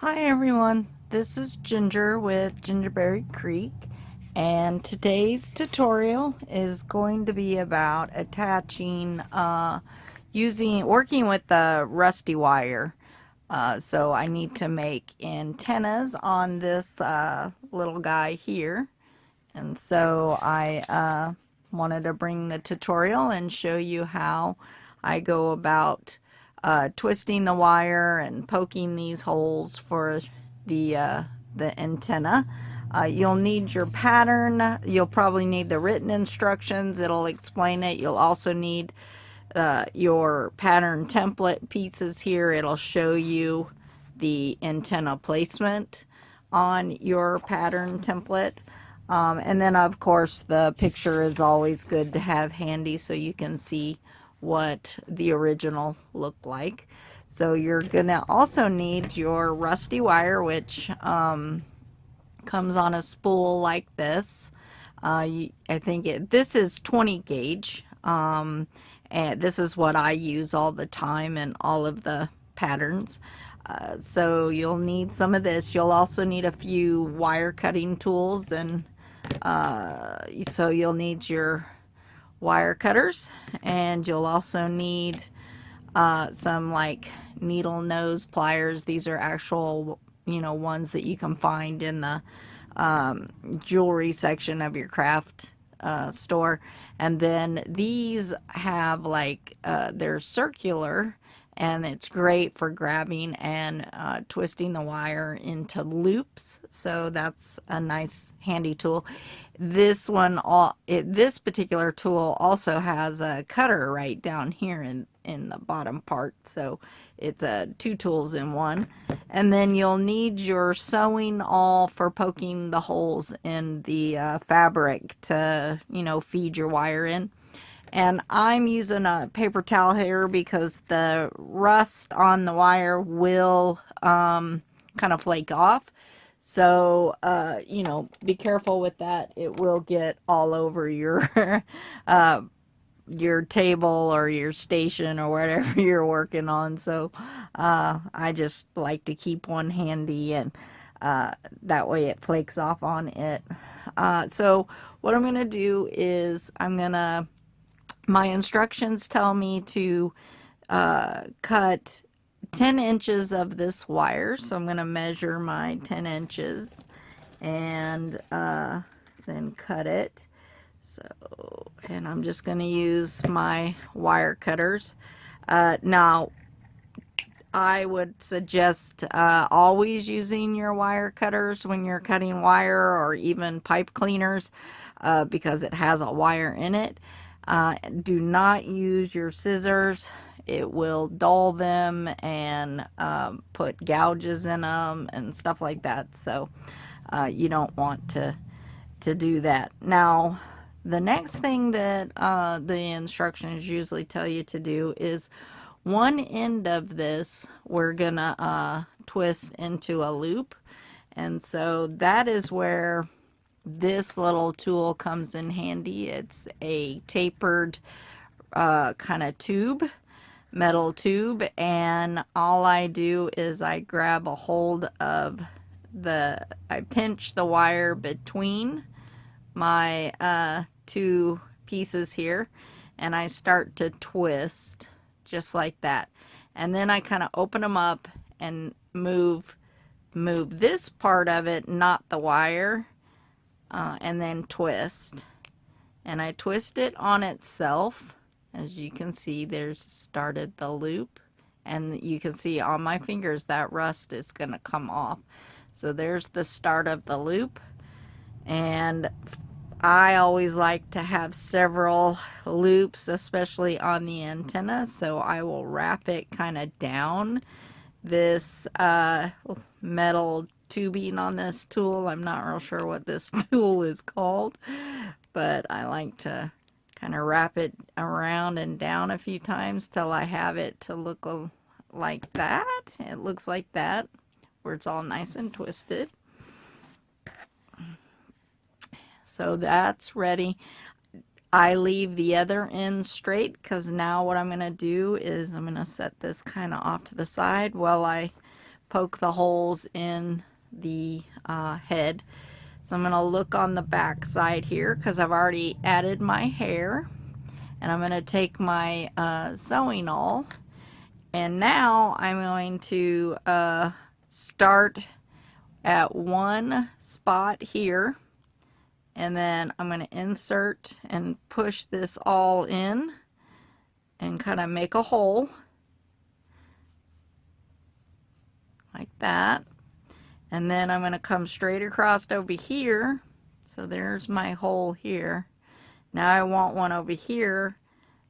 Hi everyone, this is Ginger with Gingerberry Creek, and today's tutorial is going to be about attaching working with the rusty wire. So I need to make antennas on this little guy here, and so I wanted to bring the tutorial and show you how I go about twisting the wire and poking these holes for the antenna. You'll need your pattern. You'll probably need the written instructions. It'll explain it. You'll also need your pattern template pieces here. It'll show you the antenna placement on your pattern template. And then of course the picture is always good to have handy so you can see what the original looked like. So you're gonna also need your rusty wire, which comes on a spool like this. I think this is 20 gauge, and this is what I use all the time in all of the patterns. So you'll need some of this. You'll also need a few wire cutting tools, and so you'll need your wire cutters, and you'll also need some like needle nose pliers. These are actual, ones that you can find in the jewelry section of your craft store. And then these have like they're circular, and it's great for grabbing and twisting the wire into loops. So that's a nice handy tool. This particular tool also has a cutter right down here in the bottom part. So it's two tools in one. And then you'll need your sewing awl for poking the holes in the fabric to, feed your wire in. And I'm using a paper towel here because the rust on the wire will kind of flake off. So, be careful with that. It will get all over your your table or your station or whatever you're working on. So, I just like to keep one handy, and that way it flakes off on it. So what I'm going to do is my instructions tell me to cut 10 inches of this wire. So I'm going to measure my 10 inches and then cut it. So, and I'm just going to use my wire cutters. Now, I would suggest always using your wire cutters when you're cutting wire, or even pipe cleaners, because it has a wire in it. Do not use your scissors. It will dull them and put gouges in them and stuff like that. So you don't want to do that. Now, the next thing that the instructions usually tell you to do is one end of this we're gonna twist into a loop, and so that is where this little tool comes in handy. It's a tapered kind of metal tube, and all I do is I grab a hold of I pinch the wire between my two pieces here, and I start to twist just like that. And then I kind of open them up and move this part of it, not the wire, and then twist. And I twist it on itself. As you can see, there's started the loop, and you can see on my fingers that rust is going to come off. So there's the start of the loop, and I always like to have several loops, especially on the antenna, so I will wrap it kind of down this metal tubing on this tool. I'm not real sure what this tool is called, but I like to kind of wrap it around and down a few times till I have it to look like that. It looks like that, where it's all nice and twisted. So that's ready. I leave the other end straight because now what I'm going to do is I'm going to set this kind of off to the side while I poke the holes in the head. So I'm going to look on the back side here because I've already added my hair. And I'm going to take my sewing awl, and now I'm going to start at one spot here, and then I'm going to insert and push this all in and kind of make a hole like that. And then I'm going to come straight across over here. So there's my hole here. Now I want one over here,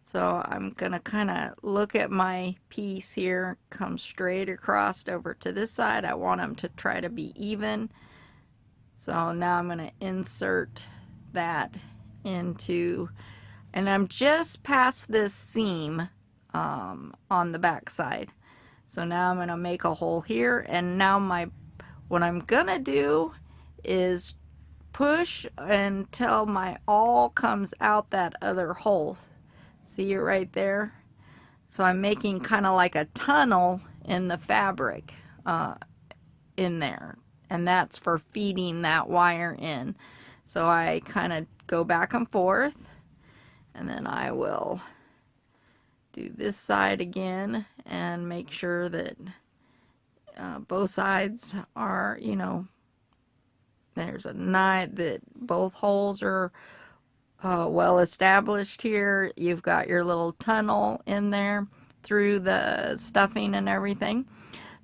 so I'm going to kind of look at my piece here, come straight across over to this side. I want them to try to be even. So now I'm going to insert that into, and I'm just past this seam on the back side. So now I'm going to make a hole here, and now what I'm going to do is push until my awl comes out that other hole. See it right there? So I'm making kind of like a tunnel in the fabric in there, and that's for feeding that wire in. So I kind of go back and forth, and then I will do this side again and make sure that both sides are, you know, there's a knot, that both holes are well established here. You've got your little tunnel in there through the stuffing and everything.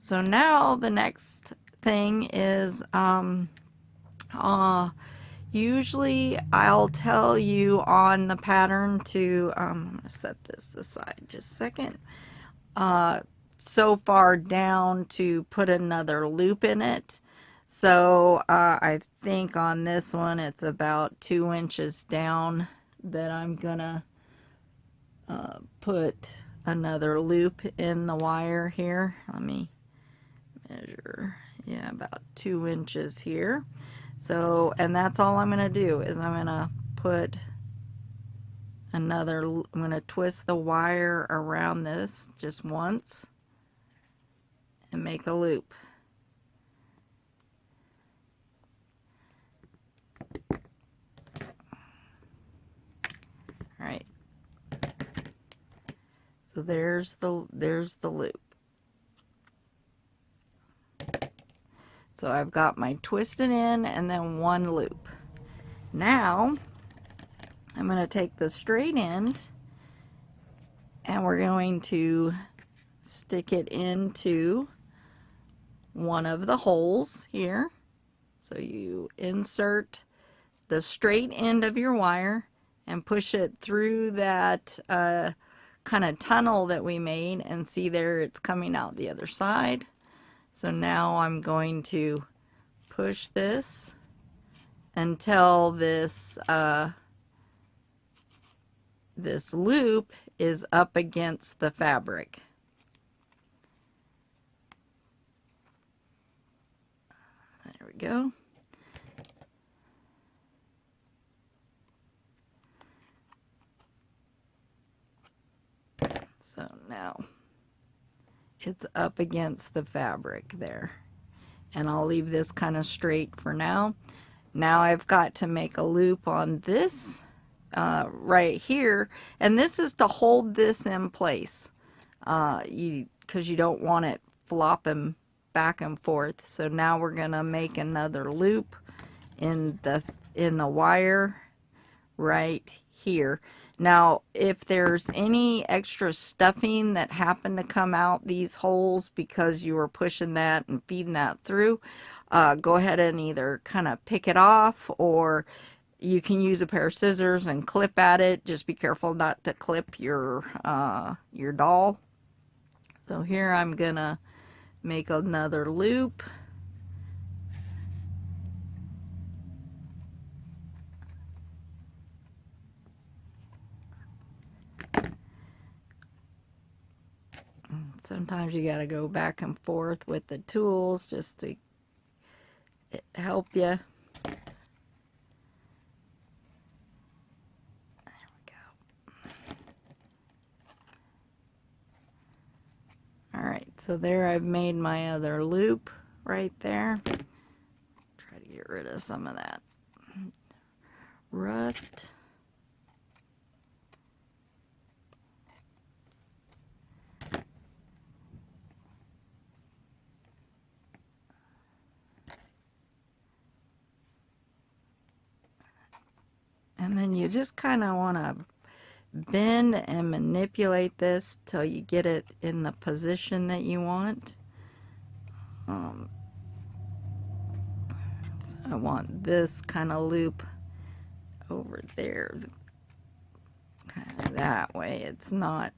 So now the next thing is usually I'll tell you on the pattern to I'm going to set this aside just a second, so far down to put another loop in it. So I think on this one it's about 2 inches down that I'm gonna put another loop in the wire here. Let me measure. Yeah, about 2 inches here. So, and that's all I'm gonna do is I'm gonna put another, I'm gonna twist the wire around this just once and make a loop. Alright, so there's the loop. So I've got my twisted in and then one loop. Now I'm going to take the straight end and we're going to stick it into one of the holes here. So you insert the straight end of your wire and push it through that kind of tunnel that we made, and see there it's coming out the other side. So now I'm going to push this until this this loop is up against the fabric. There we go. So now it's up against the fabric there. And I'll leave this kind of straight for now. Now I've got to make a loop on this right here. And this is to hold this in place. Because you don't want it flopping back and forth. So now we're going to make another loop in the wire right here. Now, if there's any extra stuffing that happened to come out these holes because you were pushing that and feeding that through, go ahead and either kind of pick it off, or you can use a pair of scissors and clip at it. Just be careful not to clip your doll. So here I'm gonna make another loop. Sometimes you got to go back and forth with the tools just to help you. There we go. Alright, So there I've made my other loop right there. Try to get rid of some of that rust. And then you just kind of want to bend and manipulate this till you get it in the position that you want. So I want this kind of loop over there, kind of that way. It's not,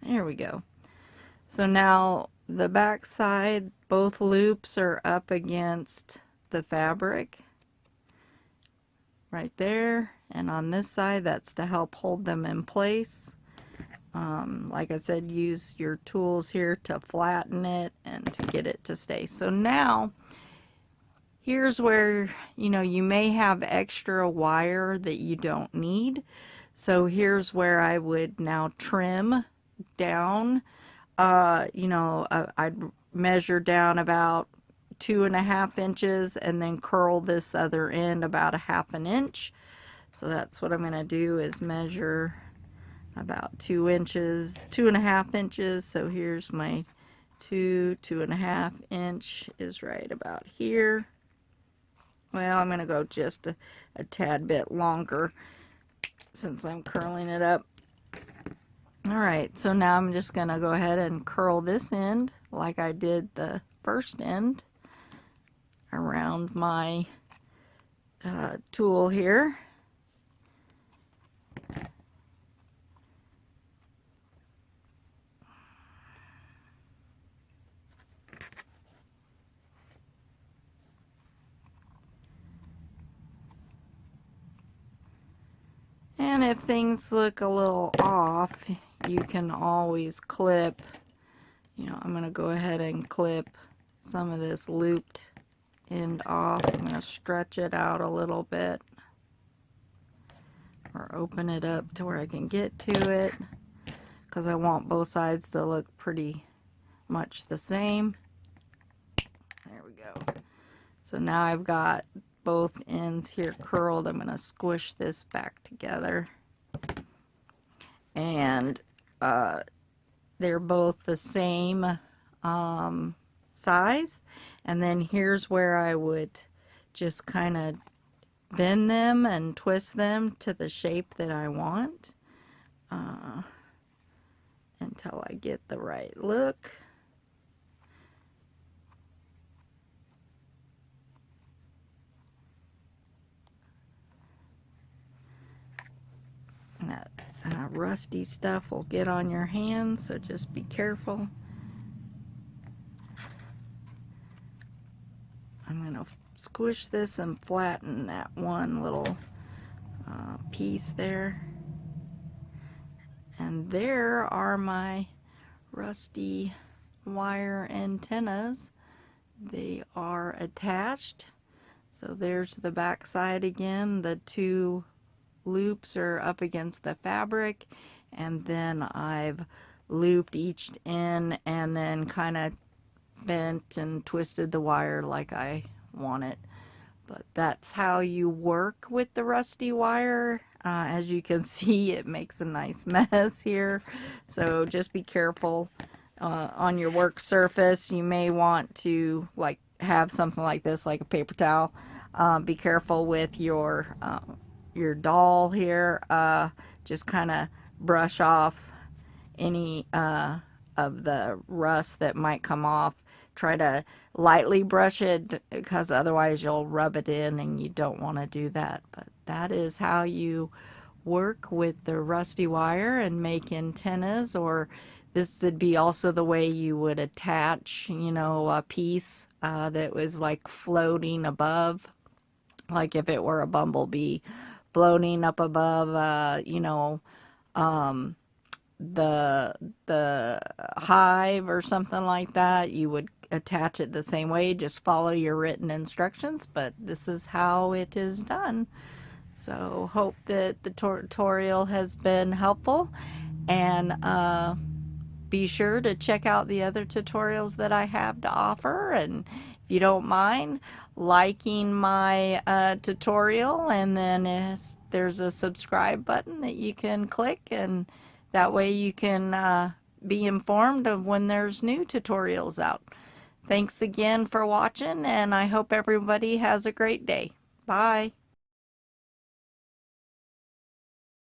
there we go. So now the back side, both loops are up against the fabric right there, and on this side, that's to help hold them in place. Like I said, use your tools here to flatten it and to get it to stay. So now here's where, you know, you may have extra wire that you don't need. So here's where I would now trim down. You know, I'd measure down about 2.5 inches and then curl this other end about 1/2 inch. So that's what I'm going to do, is measure about 2 inches, 2.5 inches. So here's my 2.5 inch is right about here. Well, I'm going to go just a tad bit longer since I'm curling it up. Alright, so now I'm just going to go ahead and curl this end like I did the first end around my tool here. And if things look a little off, you can always clip. You know, I'm going to go ahead and clip some of this looped end off. I'm going to stretch it out a little bit, or open it up to where I can get to it, because I want both sides to look pretty much the same. There we go. So now I've got both ends here curled. I'm going to squish this back together, and they're both the same size. And then here's where I would just kind of bend them and twist them to the shape that I want until I get the right look. And that rusty stuff will get on your hands, so just be careful. I'm going to squish this and flatten that one little piece there. And there are my rusty wire antennas. They are attached. So there's the back side again. The two loops are up against the fabric, and then I've looped each end and then kind of bent and twisted the wire like I want it. But that's how you work with the rusty wire. As you can see, it makes a nice mess here, so just be careful on your work surface. You may want to like have something like this, like a paper towel. Be careful with your doll here. Just kind of brush off any of the rust that might come off. Try to lightly brush it, because otherwise you'll rub it in, and you don't want to do that. But that is how you work with the rusty wire and make antennas. Or this would be also the way you would attach, you know, a piece that was like floating above, like if it were a bumblebee floating up above, you know, the hive or something like that. You would attach it the same way. Just follow your written instructions, but this is how it is done. So hope that the tutorial has been helpful, and be sure to check out the other tutorials that I have to offer, and if you don't mind liking my tutorial, and then there's a subscribe button that you can click, and that way you can be informed of when there's new tutorials out. Thanks again for watching, and I hope everybody has a great day. Bye.